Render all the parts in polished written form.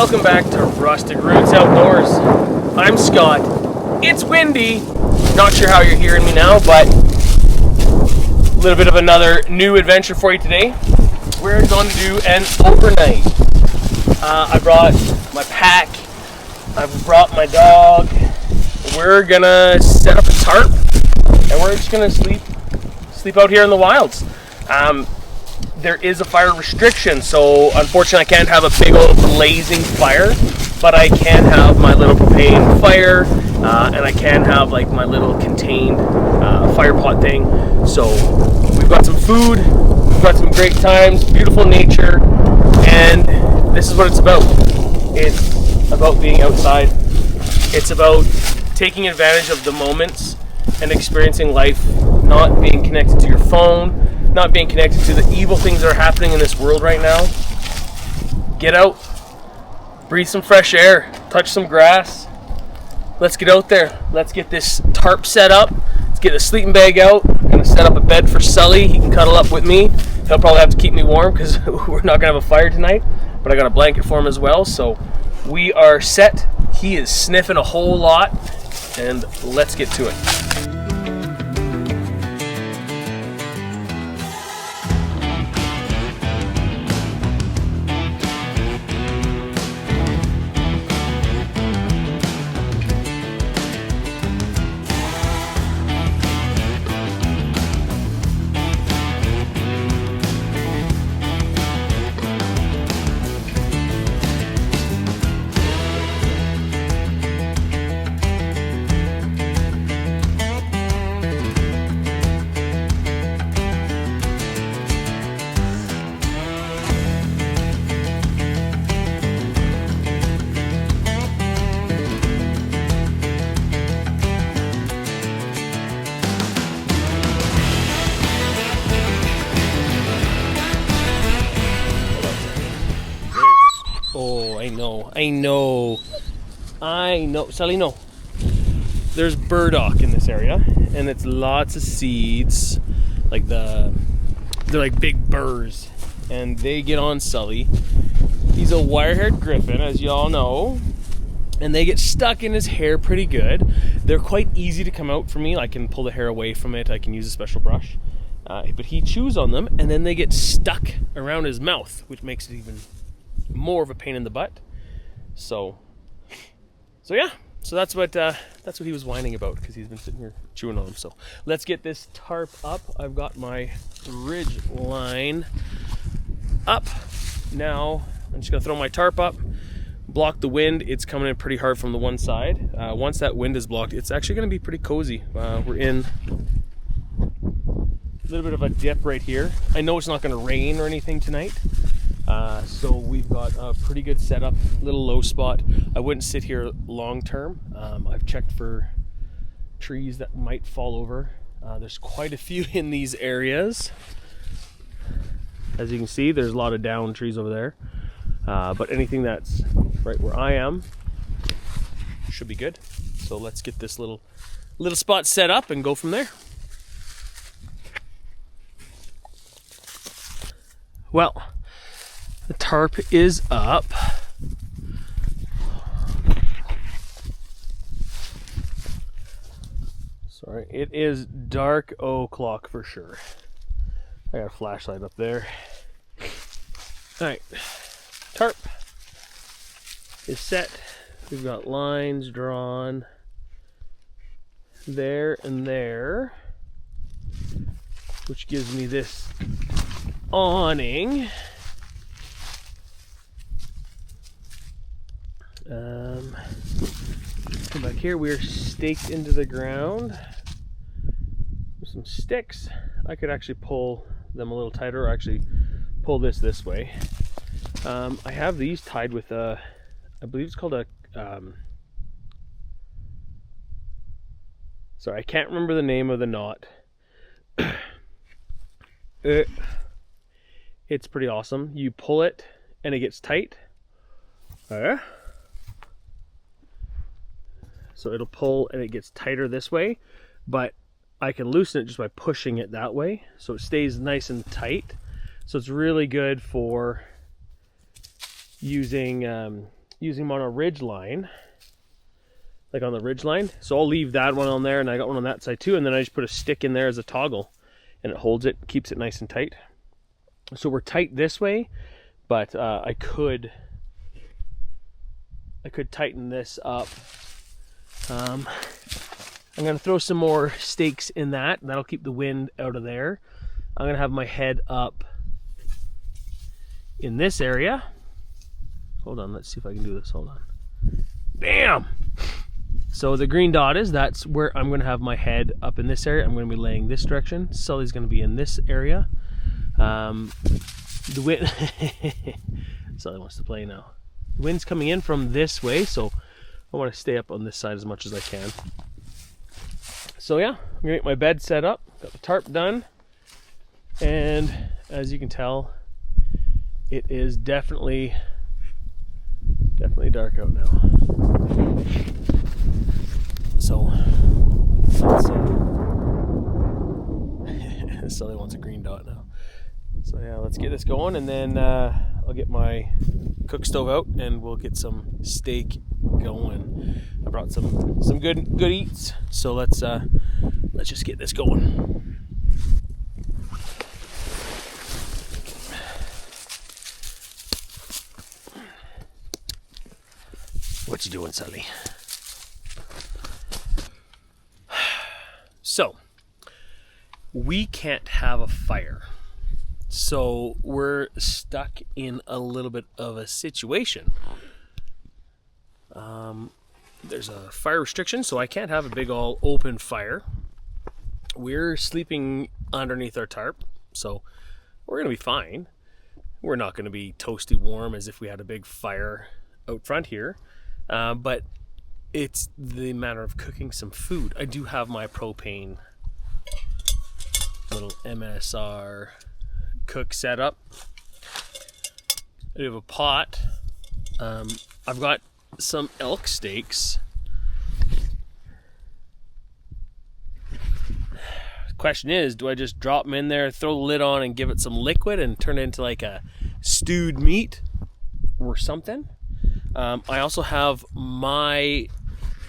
Welcome back to Rustic Roots Outdoors. I'm Scott. It's windy. Not sure how you're hearing me now, but a little bit of another new adventure for you today. We're going to do an overnight. I brought my pack. I've brought my dog. We're gonna set up a tarp, and we're just gonna sleep out here in the wilds. There is a fire restriction, so unfortunately I can't have a big old blazing fire, but I can have my little propane fire, and I can have like my little contained fire pot thing. So we've got some food, we've got some great times, beautiful nature, and this is what it's about. It's about being outside. It's about taking advantage of the moments and experiencing life, not being connected to your phone, not being connected to the evil things that are happening in this world right now. Get out, breathe some fresh air, touch some grass. Let's get out there. Let's get this tarp set up. Let's get the sleeping bag out. I'm gonna set up a bed for Sully. He can cuddle up with me. He'll probably have to keep me warm because we're not gonna have a fire tonight, but I got a blanket for him as well. So we are set. He is sniffing a whole lot, and let's get to it. Oh, I know. Sully, no. There's burdock in this area, and it's lots of seeds. Like they're like big burrs, and they get on Sully. He's a wire-haired griffin, as you all know, and they get stuck in his hair pretty good. They're quite easy to come out for me. I can pull the hair away from it. I can use a special brush, but he chews on them, and then they get stuck around his mouth, which makes it even more of a pain in the butt. So yeah, so that's what he was whining about, because he's been sitting here chewing on them. So let's get this tarp up. I've got my ridge line up. Now I'm just gonna throw my tarp up, block the wind. It's coming in pretty hard from the one side. Once that wind is blocked, it's actually gonna be pretty cozy. We're in a little bit of a dip right here. I know it's not gonna rain or anything tonight. So we've got a pretty good setup, little low spot. I wouldn't sit here long term. I've checked for trees that might fall over. There's quite a few in these areas. As you can see, there's a lot of down trees over there. But anything that's right where I am should be good. So let's get this little spot set up and go from there. Well, the tarp is up. Sorry, it is dark o'clock for sure. I got a flashlight up there. Alright, tarp is set. We've got lines drawn there and there, which gives me this awning. Come back here. We're staked into the ground with some sticks. I could actually pull them a little tighter, or actually pull this way. I have these tied with I believe it's called a sorry, I can't remember the name of the knot. It's pretty awesome. You pull it and it gets tight. So it'll pull and it gets tighter this way, but I can loosen it just by pushing it that way, so it stays nice and tight. So it's really good for using using them on a ridge line, like on the ridge line. So I'll leave that one on there, and I got one on that side too, and then I just put a stick in there as a toggle, and it holds it, keeps it nice and tight. So we're tight this way, but I could tighten this up. I'm going to throw some more stakes in that. That'll keep the wind out of there. I'm going to have my head up in this area. Hold on, let's see if I can do this. Hold on. Bam! So the green dot that's where I'm going to have my head up in this area. I'm going to be laying this direction. Sully's going to be in this area. The wind... Sully wants to play now. The wind's coming in from this way, so I want to stay up on this side as much as I can. So yeah, I'm gonna get my bed set up, got the tarp done, and as you can tell, it is definitely dark out now. So Sully wants a green dot now. So yeah, let's get this going, and then I'll get my cook stove out and we'll get some steak going. I brought some good eats, so let's just get this going. What you doing, Sully? So we can't have a fire. So we're stuck in a little bit of a situation. There's a fire restriction, so I can't have a big all open fire. We're sleeping underneath our tarp, so we're gonna be fine. We're not gonna be toasty warm as if we had a big fire out front here, but it's the matter of cooking some food. I do have my propane little MSR cook setup. I do have a pot. I've got some elk steaks. Question is, do I just drop them in there, throw the lid on, and give it some liquid and turn it into like a stewed meat or something? I also have my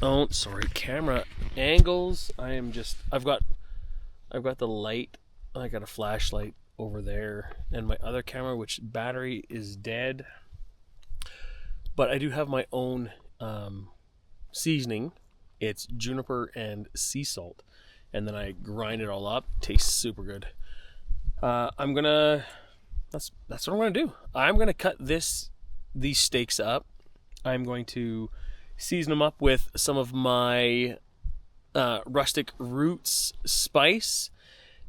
own, camera angles. I've got the light. I got a flashlight over there, and my other camera, which battery is dead. But I do have my own seasoning. It's juniper and sea salt, and then I grind it all up. Tastes super good. That's what I'm gonna do. I'm gonna cut these steaks up. I'm going to season them up with some of my Rustic roots spice,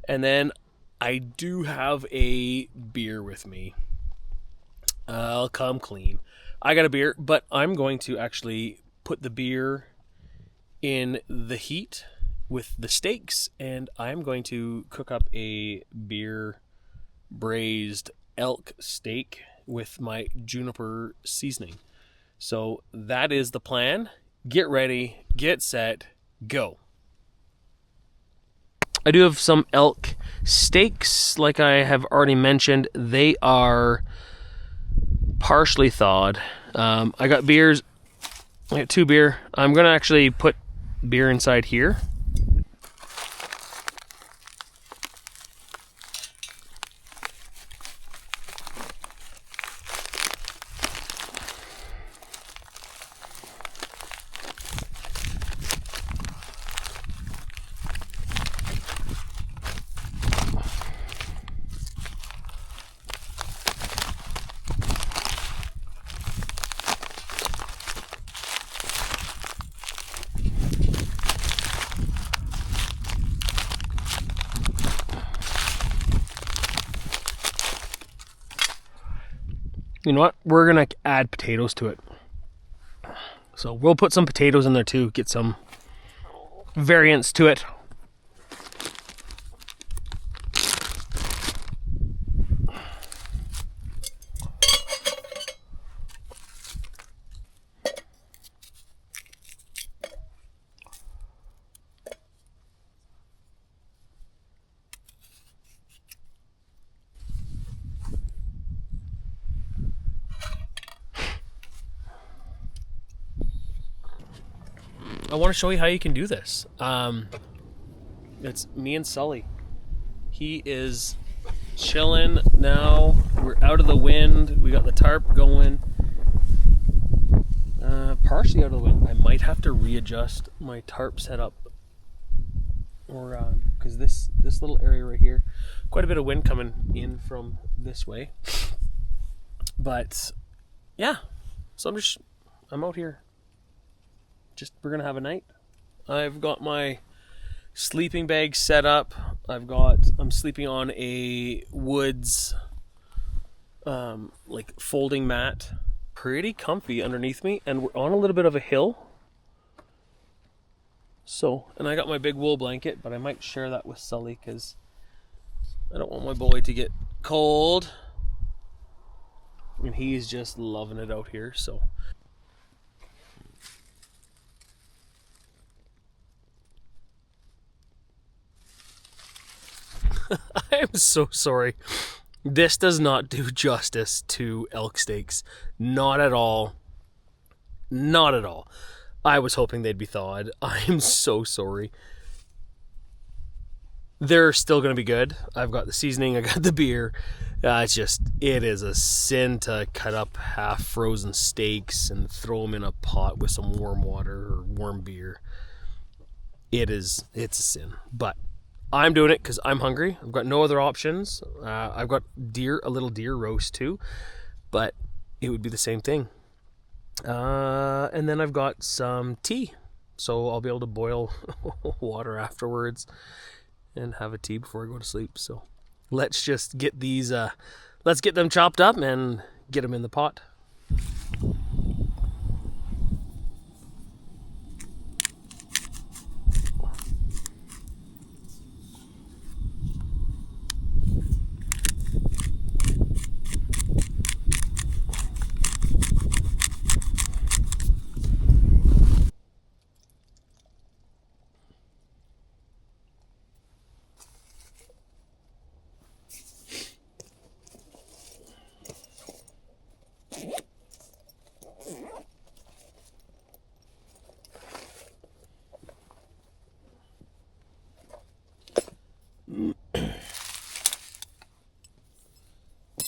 and then I do have a beer with me. I'll come clean. I got a beer, but I'm going to actually put the beer in the heat with the steaks, and I'm going to cook up a beer braised elk steak with my juniper seasoning. So that is the plan. Get ready, get set, go. I do have some elk steaks, like I have already mentioned. They are partially thawed. I got beers. I got 2 beer. I'm going to actually put beer inside here. You know what? We're going to add potatoes to it. So we'll put some potatoes in there too, get some variance to it. I want to show you how you can do this. It's me and Sully. He is chilling now. We're out of the wind. We got the tarp going. Partially out of the wind. I might have to readjust my tarp setup, or because this little area right here, quite a bit of wind coming in from this way. But yeah, so I'm out here. We're gonna have a night. I've got my sleeping bag set up. I'm sleeping on a woods like folding mat. Pretty comfy underneath me, and we're on a little bit of a hill. So, and I got my big wool blanket, but I might share that with Sully because I don't want my boy to get cold. And he's just loving it out here, so. I'm so sorry. This does not do justice to elk steaks. Not at all. Not at all. I was hoping they'd be thawed. I'm so sorry. They're still going to be good. I've got the seasoning. I got the beer. It is a sin to cut up half frozen steaks and throw them in a pot with some warm water or warm beer. It's a sin. But I'm doing it because I'm hungry. I've got no other options. I've got a little deer roast too, but it would be the same thing. And then I've got some tea, so I'll be able to boil water afterwards and have a tea before I go to sleep. So let's just get these, let's get them chopped up and get them in the pot.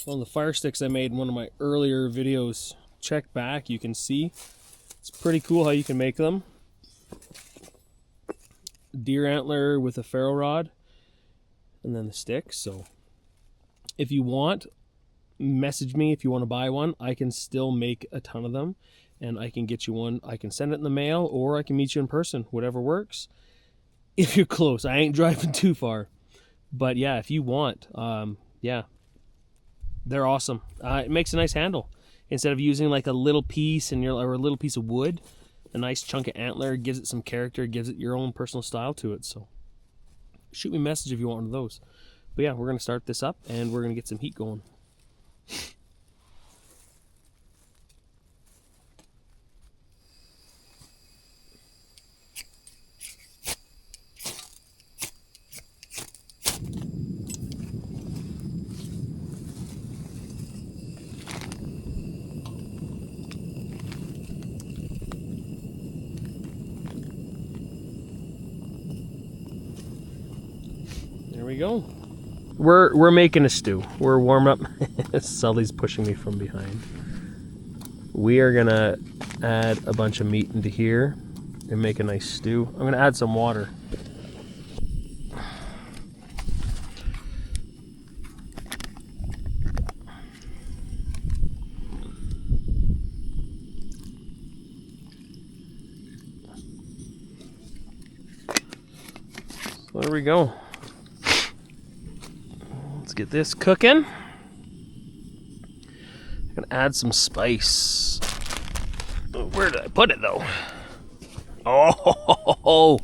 One of the fire sticks I made in one of my earlier videos. Check back, you can see. It's pretty cool how you can make them. Deer antler with a ferro rod, and then the stick. So if you want, message me if you want to buy one. I can still make a ton of them, and I can get you one. I can send it in the mail, or I can meet you in person, whatever works. If you're close, I ain't driving too far. But yeah, if you want, yeah. They're awesome. It makes a nice handle. Instead of using like a little piece or a little piece of wood, a nice chunk of antler gives it some character, gives it your own personal style to it. So shoot me a message if you want one of those. But yeah, we're going to start this up and we're going to get some heat going. There we go. We're making a stew. We're warming up. Sully's pushing me from behind. We are gonna add a bunch of meat into here and make a nice stew. I'm gonna add some water. So there we go. Get this cooking. I'm gonna add some spice. Where did I put it though? Oh,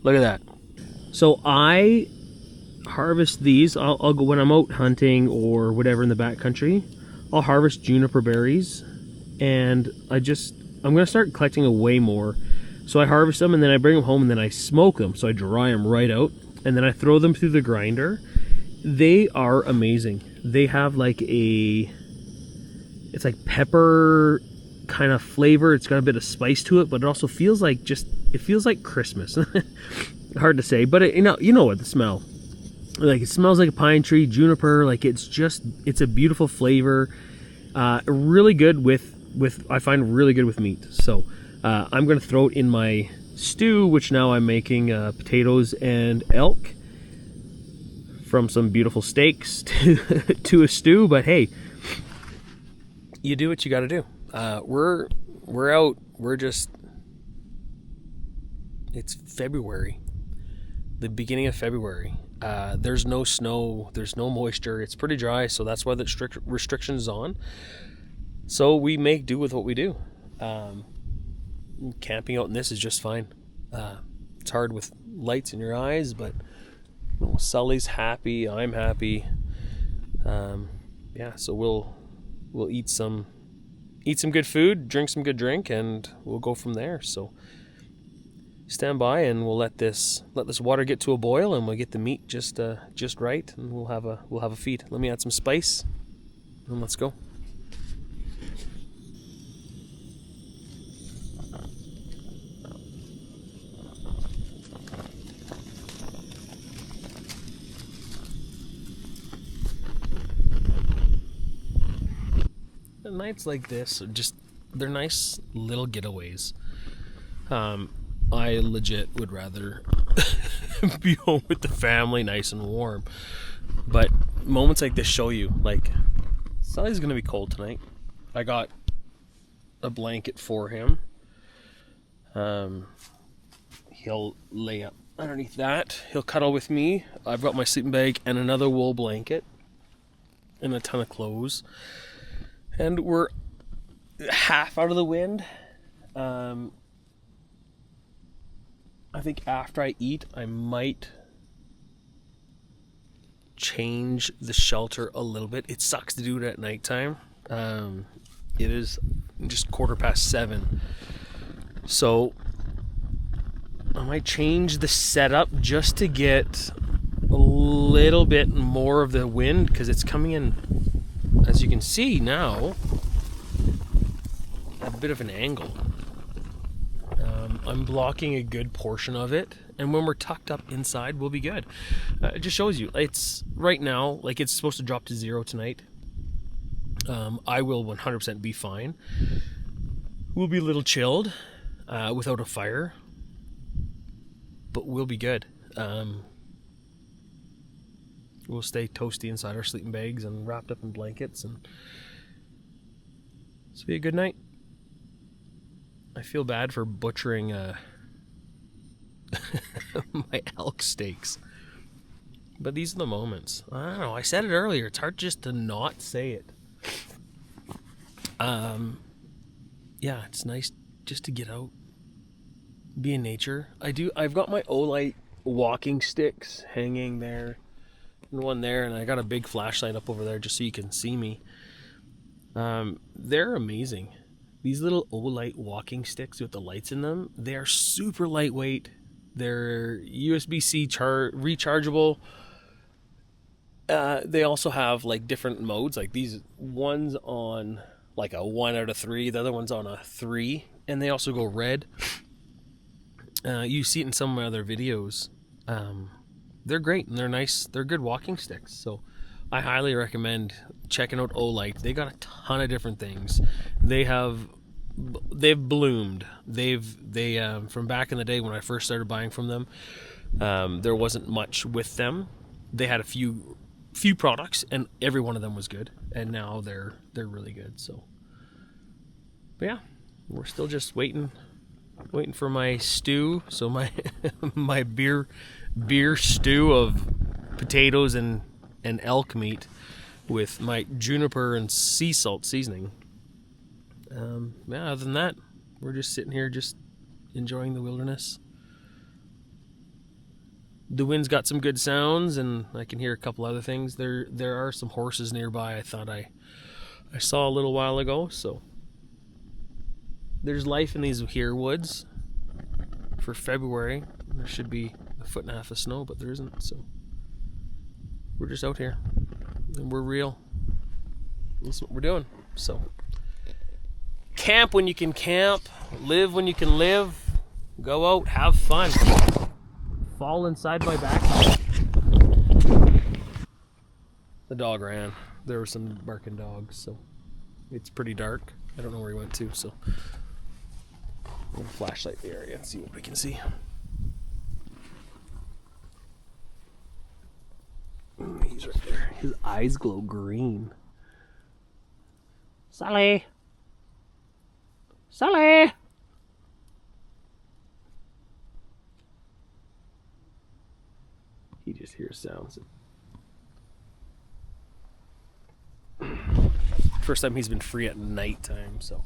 look at that. So I harvest these. I'll go when I'm out hunting or whatever in the backcountry. I'll harvest juniper berries, and I'm gonna start collecting way more. So I harvest them and then I bring them home and then I smoke them. So I dry them right out and then I throw them through the grinder. They are amazing. They have like it's like pepper kind of flavor. It's got a bit of spice to it, but it also feels like just It feels like Christmas. Hard to say, but you know what the smell. Like, it smells like a pine tree, juniper. Like, it's a beautiful flavor. Really good with I find really good with meat. So I'm gonna throw it in my stew, which now I'm making potatoes and elk from some beautiful steaks to a stew. But hey, you do what you got to do. We're out. It's February, the beginning of February. There's no snow, there's no moisture. It's pretty dry, so that's why the strict restrictions on. So we make do with what we do. Camping out in this is just fine. It's hard with lights in your eyes, but Sully's happy, I'm happy. So we'll eat some good food, drink some good drink, and we'll go from there. So stand by, and we'll let this water get to a boil, and we'll get the meat just right, and we'll have a feed. Let me add some spice, and let's go. Nights like this they're nice little getaways. I legit would rather be home with the family, nice and warm. But moments like this show you, like, Sully's gonna be cold tonight. I got a blanket for him. He'll lay up underneath that. He'll cuddle with me. I've got my sleeping bag and another wool blanket and a ton of clothes. And we're half out of the wind. I think after I eat, I might change the shelter a little bit. It sucks to do it at nighttime. It is just 7:15. So I might change the setup just to get a little bit more of the wind, because it's coming in, as you can see now, a bit of an angle. I'm blocking a good portion of it, and when we're tucked up inside, we'll be good. It just shows you, it's right now, like, it's supposed to drop to 0 tonight. I will 100% be fine. We'll be a little chilled without a fire, but we'll be good. We'll stay toasty inside our sleeping bags and wrapped up in blankets, and this will be a good night. I feel bad for butchering my elk steaks, but these are the moments. I don't know, I said it earlier, it's hard just to not say it. It's nice just to get out, be in nature. I've got my Olight walking sticks hanging there, and one there, and I got a big flashlight up over there just so you can see me. They're amazing. These little Olight walking sticks with the lights in them, they are super lightweight. They're USB-C rechargeable. They also have like different modes, like these ones on like a 1 out of 3, the other one's on a 3, and they also go red. You see it in some of my other videos. They're great, and they're nice. They're good walking sticks, so I highly recommend checking out Olight. They got a ton of different things. They've bloomed. They from back in the day when I first started buying from them, there wasn't much with them. They had a few products, and every one of them was good, and now they're really good. So, but yeah, we're still just waiting for my stew. So my my beer stew of potatoes and elk meat with my juniper and sea salt seasoning. Other than that, we're just sitting here just enjoying the wilderness. The wind's got some good sounds, and I can hear a couple other things. There are some horses nearby I thought I saw a little while ago, so there's life in these here woods. For February, there should be 1.5 feet of snow, but there isn't, so we're just out here, and we're real. That's what we're doing. So camp when you can camp, live when you can live, Go out, have fun. Fall inside my back. The dog ran. There were some barking dogs, so it's pretty dark. I don't know where he went to, so I'm gonna flashlight the area and see what we can see. He's right there. His eyes glow green. Sully! Sully! He just hears sounds. First time he's been free at nighttime, so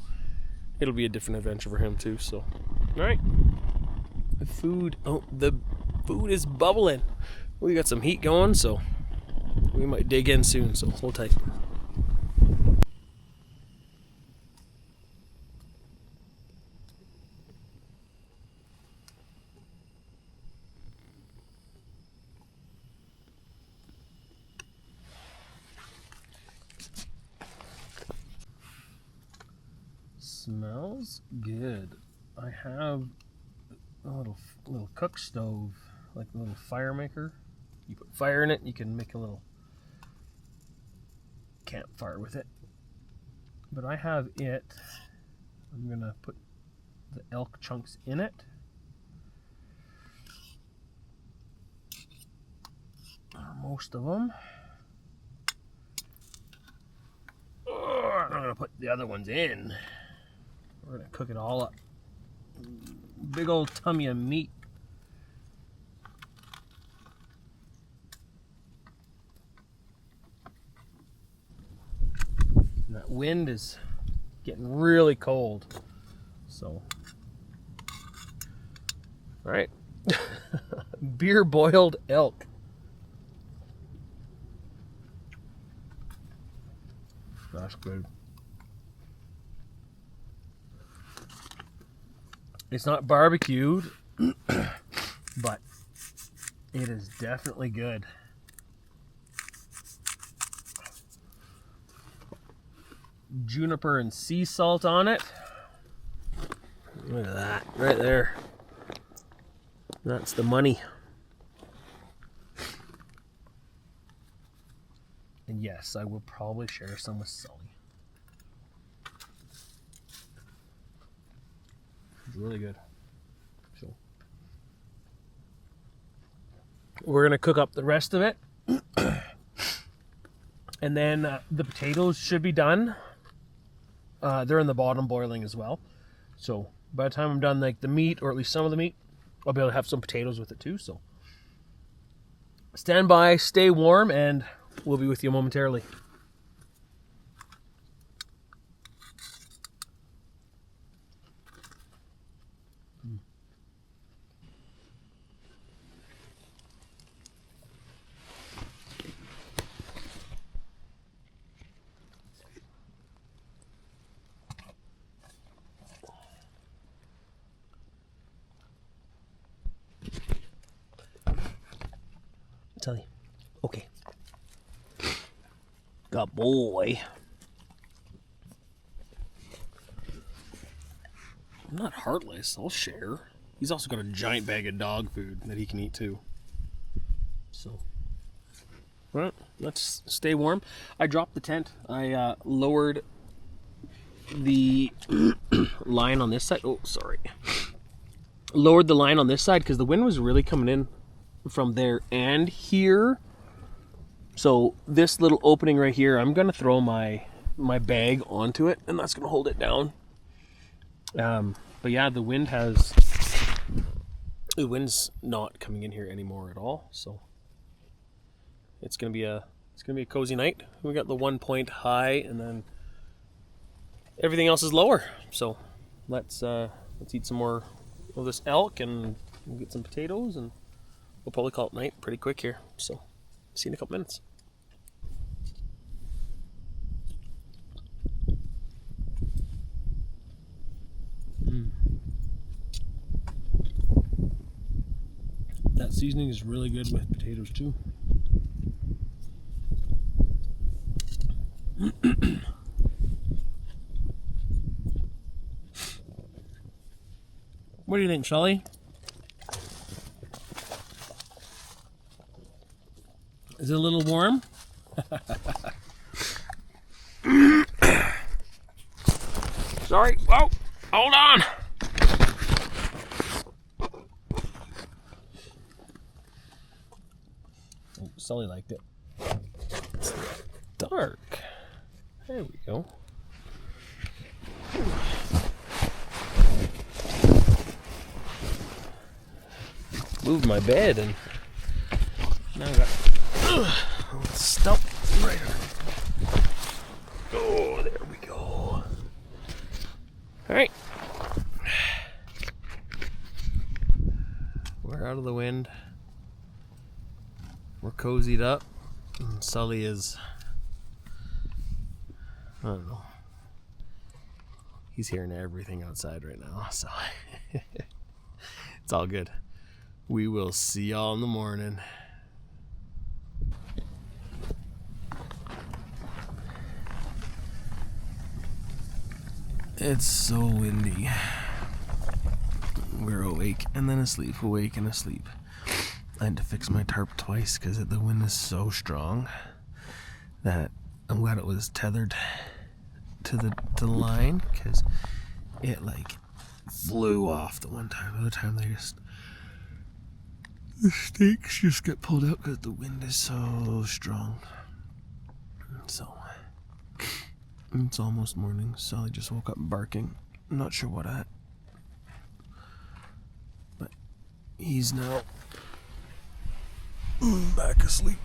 it'll be a different adventure for him too. So, all right. The food. Oh, the food is bubbling. We got some heat going, so we might dig in soon. So hold tight. Smells good. I have a little cook stove, like a little fire maker. You put fire in it, you can make a little campfire with it. But I have it. I'm gonna put the elk chunks in it. Most of them. I'm gonna put the other ones in. We're gonna cook it all up. Big old tummy of meat. And that wind is getting really cold. So, all right. Beer boiled elk. That's good. It's not barbecued, but it is definitely good. Juniper and sea salt on it. Look at that, right there. That's the money. And yes, I will probably share some with Sully. It's really good. So we're gonna cook up the rest of it, and then the potatoes should be done. They're in the bottom boiling as well. So by the time I'm done, like the meat, or at least some of the meat, I'll be able to have some potatoes with it too. So stand by, stay warm, and we'll be with you momentarily. Sully, okay. Good boy. I'm not heartless. I'll share. He's also got a giant bag of dog food that he can eat too. So, well, let's stay warm. I dropped the tent. I lowered the line on this side. Oh, sorry. Lowered the line on this side because the wind was really coming in from there and here. So this little opening right here, I'm gonna throw my bag onto it, and that's gonna hold it down. But yeah, the wind's not coming in here anymore at all. So it's gonna be a cozy night. We got the 1 point high, and then everything else is lower. So let's eat some more of this elk, and we'll get some potatoes, and we'll probably call it night pretty quick here. So see you in a couple minutes. That seasoning is really good with potatoes too. When What do you think, Sully? Is it a little warm? Sorry. Whoa, hold on. Oh, Sully liked it. It's dark. There we go. Moved my bed and now I got a stump right on. Oh, there we go. All right. We're out of the wind. We're cozied up. And Sully is, I don't know. He's hearing everything outside right now, so it's all good. We will see y'all in the morning. It's so windy. We're awake and then asleep, awake and asleep. I had to fix my tarp twice because the wind is so strong that I'm glad it was tethered to the line, because it like flew off the one time. The other time the stakes just get pulled out because the wind is so strong. So it's almost morning. Sully just woke up barking. I'm not sure what at, but he's now back asleep.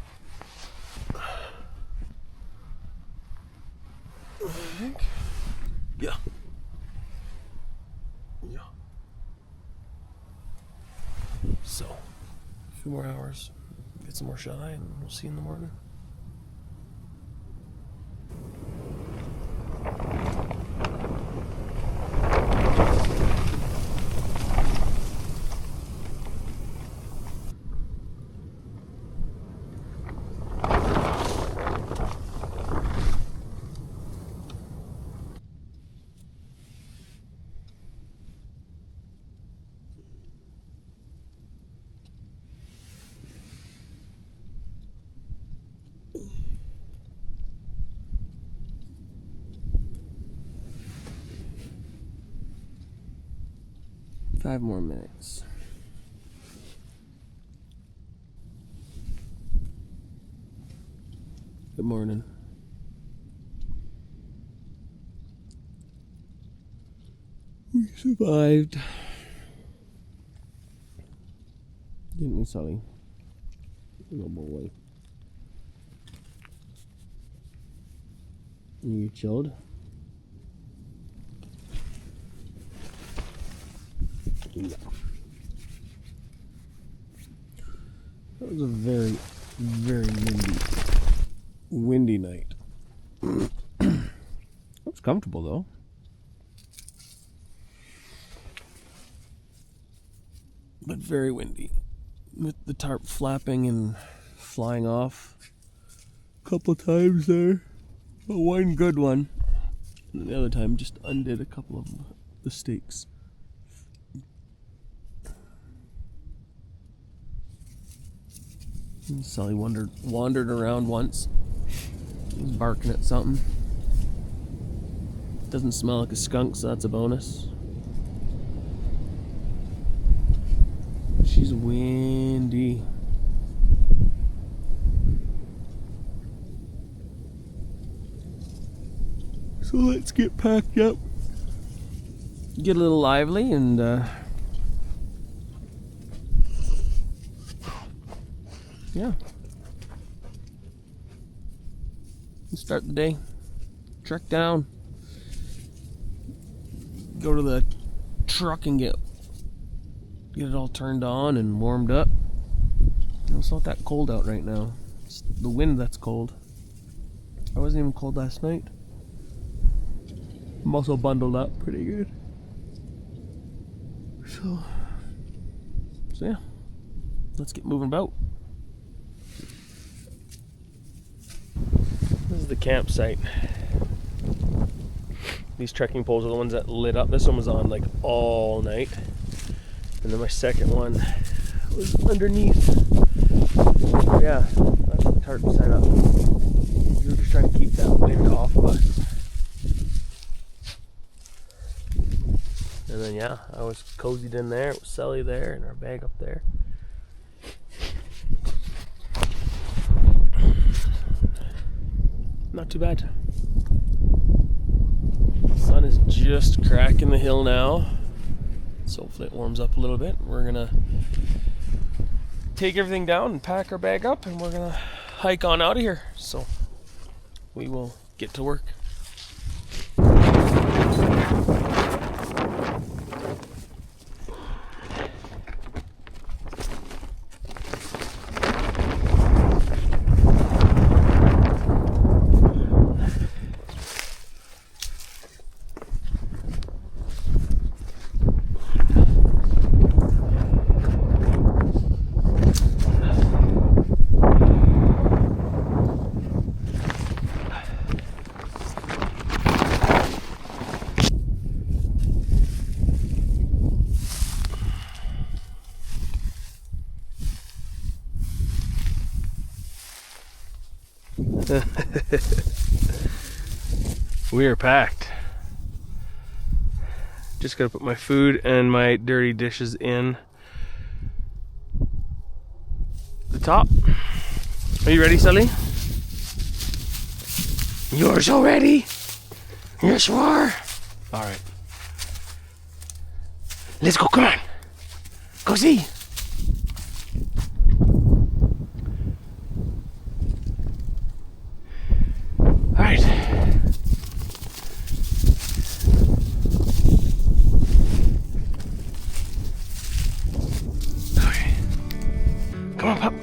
I think. Yeah. So, a few more hours, get some more shut eye, and we'll see you in the morning. Five more minutes. Good morning. We survived. Didn't we, Sully? No more way. You chilled? Yeah. That was a very, very windy night. It was comfortable though. But very windy. With the tarp flapping and flying off a couple times there. But one good one. And the other time just undid a couple of the stakes. Sully wandered around once. He was barking at something. Doesn't smell like a skunk, so that's a bonus. She's windy. So let's get packed up. Get a little lively and yeah. Let's start the day. Trek down. Go to the truck and get it all turned on and warmed up. It's not that cold out right now. It's the wind that's cold. I wasn't even cold last night. I'm also bundled up pretty good. So yeah. Let's get moving about. This is the campsite. These trekking poles are the ones that lit up. This one was on like all night. And then my second one was underneath. Yeah, that's the tarp set up. We were just trying to keep that wind off of us. And then yeah, I was cozied in there. It was Sully there and our bag up there. Not too bad. The sun is just cracking the hill now. So hopefully it warms up a little bit. We're gonna take everything down and pack our bag up, and we're gonna hike on out of here. So we will get to work. We are packed. Just gotta put my food and my dirty dishes in the top. Are you ready, Sully? You're so ready? Yes, you are. All right. Let's go, come on. Go see. All right. Okay. Come on, pup.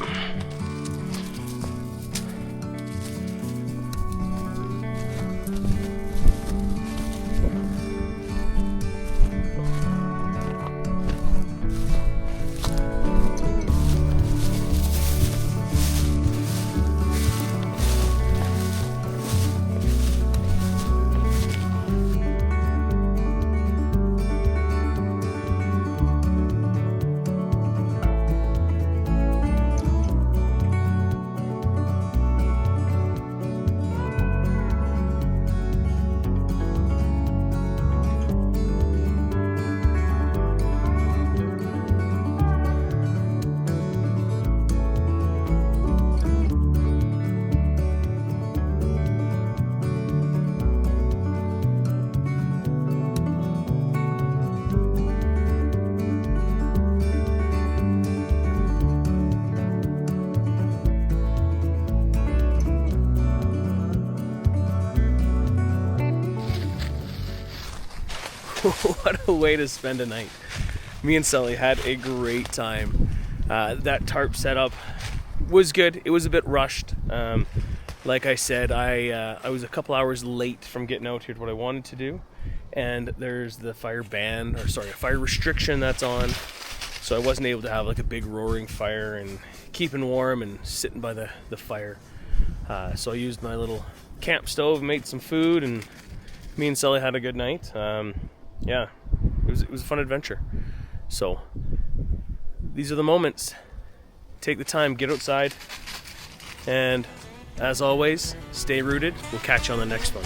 What a way to spend a night. Me and Sully had a great time. That tarp setup was good. It was a bit rushed. Like I said, I was a couple hours late from getting out here to what I wanted to do. And there's the fire ban, or sorry, a fire restriction that's on. So I wasn't able to have like a big roaring fire and keeping warm and sitting by the fire. So I used my little camp stove, made some food, and me and Sully had a good night. Yeah, it was a fun adventure. So these are the moments. Take the time, get outside, and as always, stay rooted. We'll catch you on the next one.